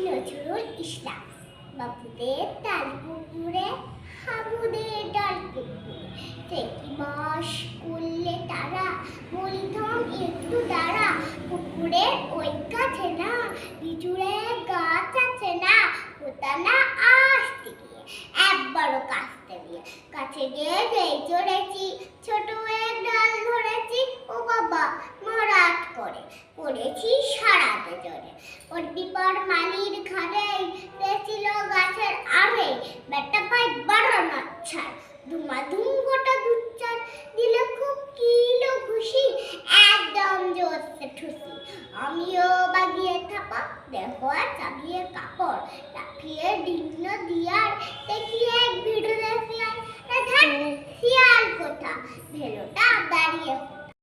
নজরুল ইসলাম। বাবুদের ডাল পুকুরে, হাবুদের ডাল পুকুরে, কি বাস করলে তারা, বলিথম একটু দাঁড়া। পুকুরের ওই কাছে না লিচুরে গাছ আছে না, পোতানা আসতে গিয়ে একবারও কাছতে গিয়ে কাছে গিয়ে চড়েছি, ছোট এক ডাল ধরেছি, ও বাবা মরাত করে পড়েছি সারাতে জোরে। ওর বিপর মালির ঘরে পেয়েছিল গাছের আড়ে, বেটা পাই বড় নাচ্ছার, ধুমাধুম গোটা দুচ্চার দিলে খুব কিলো খুশি, একদম জোরসে ঠুসি। আমিও বাগিয়ে থাপা, দেহ চাবিয়ে কাপড়, লাফিয়ে ডিন্ন দিয়ার দেখি এক ভিড়ে শিয়াল, শিয়াল কোথা ভেলোটা দাঁড়িয়ে